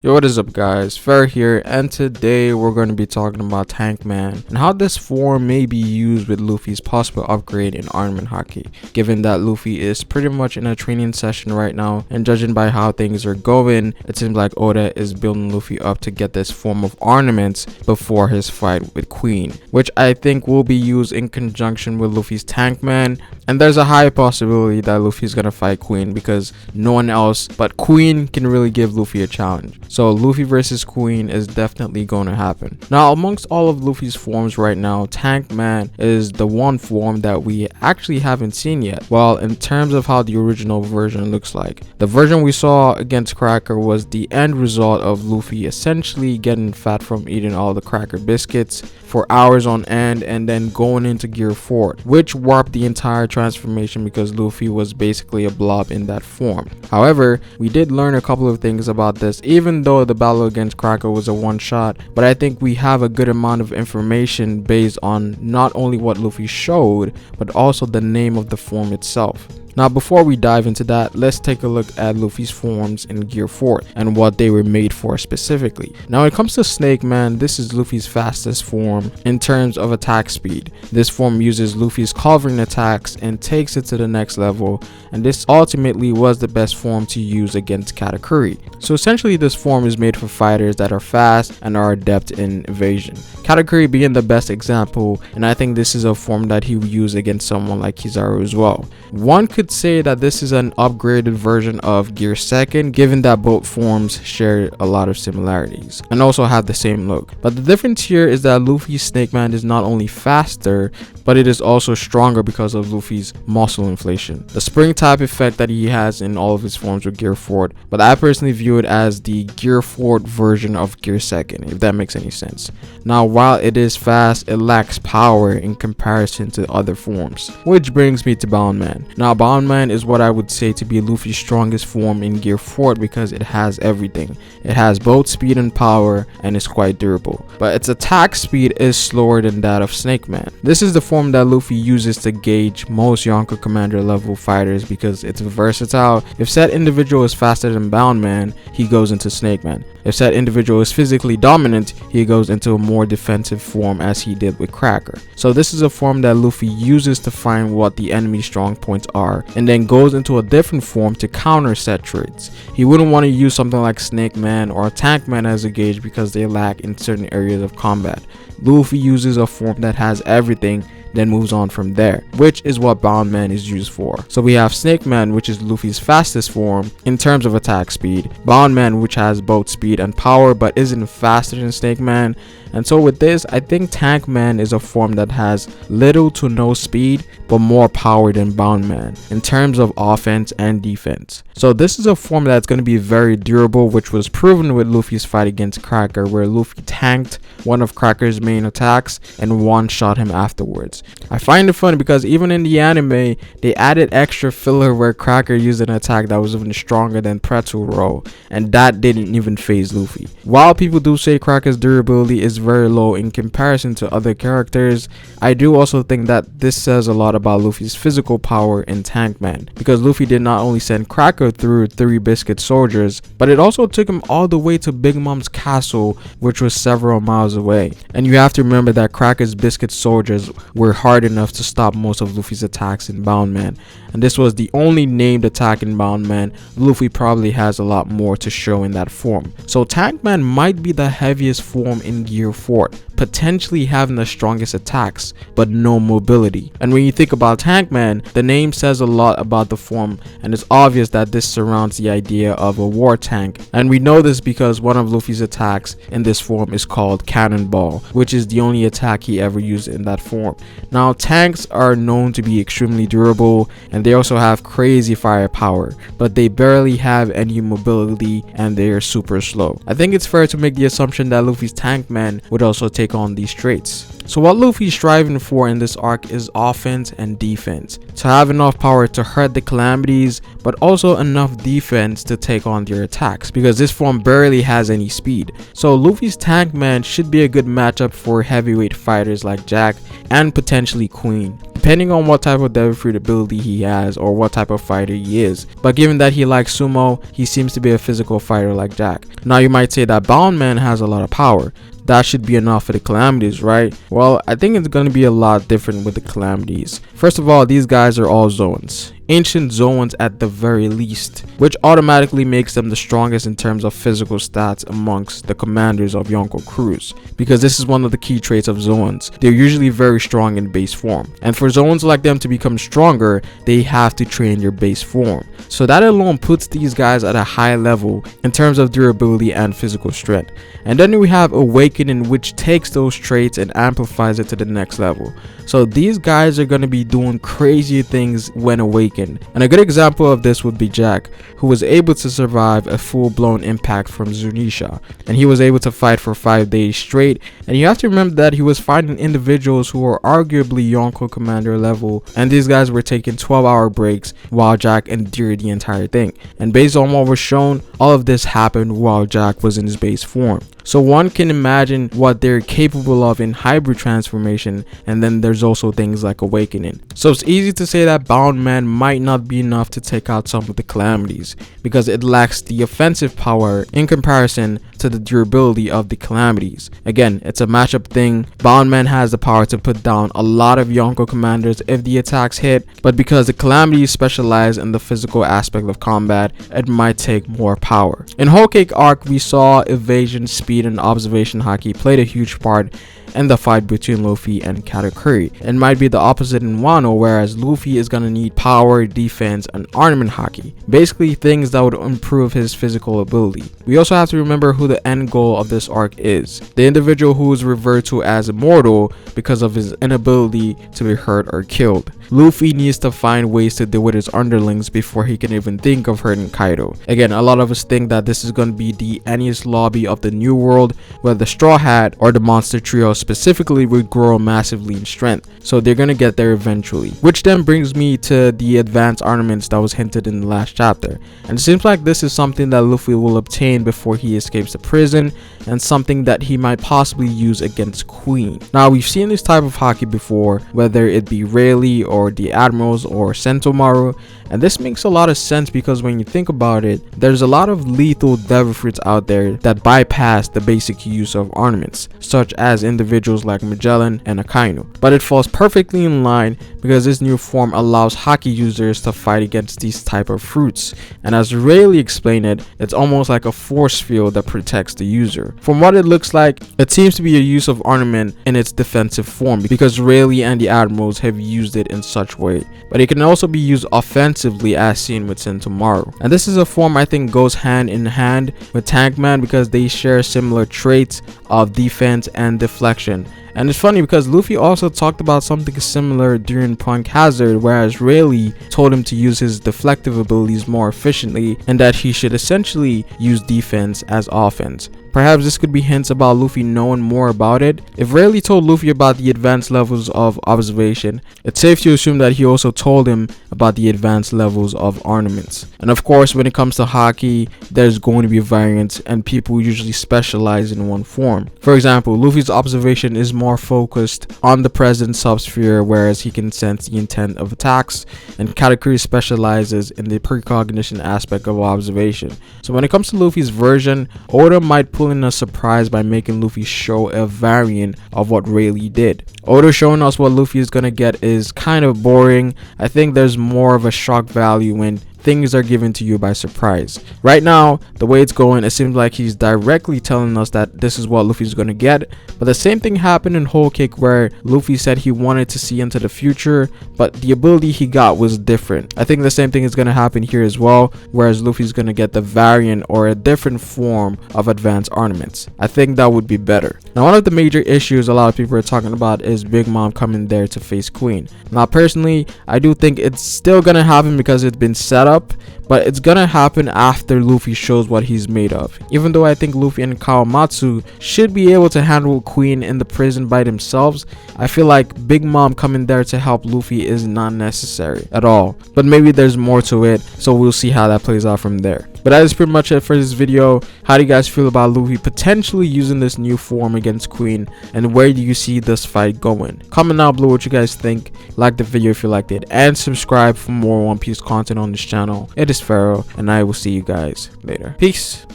Yo, what is up guys, Fer here, and today we're going to be talking about Tankman and how this form may be used with Luffy's possible upgrade in Armament Haki, given that Luffy is pretty much in a training session right now, and judging by how things are going, it seems like Oda is building Luffy up to get this form of ornaments before his fight with Queen, which I think will be used in conjunction with Luffy's Tankman. And there's a high possibility that Luffy's gonna fight Queen because no one else but Queen can really give Luffy a challenge. So Luffy versus Queen is definitely going to happen. Now, amongst all of Luffy's forms right now, Tankman is the one form that we actually haven't seen yet. Well, in terms of how the original version looks like, the version we saw against Cracker was the end result of Luffy essentially getting fat from eating all the Cracker biscuits for hours on end and then going into Gear 4, which warped the entire transformation because Luffy was basically a blob in that form. However, we did learn a couple of things about this, even though the battle against Cracker was a one-shot, but I think we have a good amount of information based on not only what Luffy showed, but also the name of the form itself. Now, before we dive into that, let's take a look at Luffy's forms in Gear 4 and what they were made for specifically. Now, when it comes to Snake Man, this is Luffy's fastest form in terms of attack speed. This form uses Luffy's covering attacks and takes it to the next level, and this ultimately was the best form to use against Katakuri. So essentially, this form is made for fighters that are fast and are adept in evasion. Katakuri being the best example, and I think this is a form that he would use against someone like Kizaru as well. One could say that this is an upgraded version of Gear 2nd, given that both forms share a lot of similarities and also have the same look. But the difference here is that Luffy's Snake Man is not only faster, but it is also stronger because of Luffy's muscle inflation, the spring type effect that he has in all of his forms with Gear 4. But I personally view it as the Gear 4 version of Gear 2nd, if that makes any sense. Now, while it is fast, it lacks power in comparison to other forms, which brings me to Bound Man. Now, Bound Man is what I would say to be Luffy's strongest form in Gear 4 because it has everything. It has both speed and power and is quite durable, but its attack speed is slower than that of Snake Man. This is the form that Luffy uses to gauge most Yonko Commander level fighters because it's versatile. If said individual is faster than Bound Man, he goes into Snake Man. If said individual is physically dominant, he goes into a more defensive form as he did with Cracker. So this is a form that Luffy uses to find what the enemy's strong points are and then goes into a different form to counter set traits. He wouldn't want to use something like Snake Man or Tank Man as a gauge because they lack in certain areas of combat. Luffy uses a form that has everything, then moves on from there, which is what Bound Man is used for. So we have Snake Man, which is Luffy's fastest form in terms of attack speed, Bound Man, which has both speed and power but isn't faster than Snake Man. And so with this, I think Tank Man is a form that has little to no speed but more power than Bound Man in terms of offense and defense. So this is a form that's going to be very durable, which was proven with Luffy's fight against Cracker, where Luffy tanked one of Cracker's main attacks and one-shot him afterwards. I find it funny because even in the anime, they added extra filler where Cracker used an attack that was even stronger than Pretzel Roll, and that didn't even phase Luffy. While people do say Cracker's durability is very low in comparison to other characters, I do also think that this says a lot about Luffy's physical power in Tank Man, because Luffy did not only send Cracker through 3 biscuit soldiers, but it also took him all the way to Big Mom's castle, which was several miles away. And you have to remember that Cracker's biscuit soldiers were hard enough to stop most of Luffy's attacks in Bound Man, and this was the only named attack in Bound Man. Luffy probably has a lot more to show in that form. So Tank Man might be the heaviest form in Gear 4, potentially having the strongest attacks but no mobility. And when you think about Tank Man, the name says a lot about the form, and it's obvious that this surrounds the idea of a war tank. And we know this because one of Luffy's attacks in this form is called Cannonball, which is the only attack he ever used in that form. Now, tanks are known to be extremely durable, and they also have crazy firepower, but they barely have any mobility and they are super slow. I think it's fair to make the assumption that Luffy's Tank Man would also take on these traits. So what Luffy's striving for in this arc is offense and defense, to have enough power to hurt the Calamities, but also enough defense to take on their attacks, because this form barely has any speed. So Luffy's Tank Man should be a good matchup for heavyweight fighters like Jack and potentially Queen. depending on what type of devil fruit ability he has or what type of fighter he is. But given that he likes sumo, he seems to be a physical fighter like Jack. Now you might say that Bound Man has a lot of power. That should be enough for the calamities, right? Well, I think it's going to be a lot different with the calamities. First of all, these guys are all zones. Ancient zones at the very least, which automatically makes them the strongest in terms of physical stats amongst the commanders of Yonko crews, because this is one of the key traits of zones. They're usually very strong in base form, and for zones like them to become stronger, they have to train their base form. So that alone puts these guys at a high level in terms of durability and physical strength. And then we have Awakening, which takes those traits and amplifies it to the next level. So these guys are going to be doing crazy things when awakened. And a good example of this would be Jack, who was able to survive a full-blown impact from Zunisha. And he was able to fight for 5 days straight. And you have to remember that he was fighting individuals who were arguably Yonko commander level. And these guys were taking 12-hour breaks while Jack endured the entire thing. And based on what was shown, all of this happened while Jack was in his base form. So one can imagine what they're capable of in hybrid transformation, and then there's also things like Awakening. So it's easy to say that Bound Man might not be enough to take out some of the calamities, because it lacks the offensive power in comparison to the durability of the calamities. Again, it's a matchup thing. Bound Man has the power to put down a lot of Yonko commanders if the attacks hit, but because the calamities specialize in the physical aspect of combat, it might take more power. In Whole Cake Arc, we saw evasion, speed, and observation haki played a huge part in the fight between Luffy and Katakuri. It might be the opposite in Wano, whereas Luffy is gonna need power, defense, and armament haki, basically things that would improve his physical ability. We also have to remember who the end goal of this arc is, the individual who is referred to as immortal because of his inability to be hurt or killed. Luffy needs to find ways to deal with his underlings before he can even think of hurting Kaido. Again, a lot of us think that this is going to be the Enies lobby of the New World, where the Straw Hat or the Monster Trio specifically would grow massively in strength, so they're going to get there eventually. Which then brings me to the advanced armaments that was hinted in the last chapter, and it seems like this is something that Luffy will obtain before he escapes the prison, and something that he might possibly use against Queen. Now, we've seen this type of haki before, whether it be Rayleigh or the Admirals or Sentomaru, and this makes a lot of sense because when you think about it, there's a lot of lethal devil fruits out there that bypass the basic use of ornaments, such as individuals like Magellan and Akainu. But it falls perfectly in line because this new form allows haki users to fight against these type of fruits, and as Rayleigh explained it, it's almost like a force field that protects the user. From what it looks like, it seems to be a use of ornament in its defensive form because Rayleigh and the Admirals have used it in such way, but it can also be used offensively as seen with Sentomaru. And this is a form I think goes hand in hand with Tankman because they share similar traits of defense and deflection. And it's funny because Luffy also talked about something similar during Punk Hazard, whereas Rayleigh told him to use his deflective abilities more efficiently and that he should essentially use defense as offense. Perhaps this could be hints about Luffy knowing more about it. If Rayleigh told Luffy about the advanced levels of observation, it's safe to assume that he also told him about the advanced levels of ornaments. And of course, when it comes to haki, there's going to be variants and people usually specialize in one form. For example, Luffy's observation is more focused on the present subsphere, whereas he can sense the intent of attacks, and Katakuri specializes in the precognition aspect of observation. So when it comes to Luffy's version, Oda might pull in a surprise by making Luffy show a variant of what Rayleigh did. Oda showing us what Luffy is gonna get is kind of boring. I think there's more of a shock value when things are given to you by surprise. Right now, the way it's going, it seems like he's directly telling us that this is what Luffy's gonna get, but the same thing happened in Whole Cake where Luffy said he wanted to see into the future, but the ability he got was different. I think the same thing is gonna happen here as well, whereas Luffy's gonna get the variant or a different form of advanced ornaments. I think that would be better. Now, one of the major issues a lot of people are talking about is Big Mom coming there to face Queen. Now, personally, I do think it's still gonna happen because it's been set up, but it's gonna happen after Luffy shows what he's made of. Even though I think Luffy and Kawamatsu should be able to handle Queen in the prison by themselves, I feel like Big Mom coming there to help Luffy is not necessary at all. But maybe there's more to it, so we'll see how that plays out from there. But that is pretty much it for this video. How do you guys feel about Luffy potentially using this new form against Queen, and where do you see this fight going? Comment down below what you guys think. Like the video if you liked it, and subscribe for more One Piece content on this channel. It is Pharaoh, and I will see you guys later. Peace.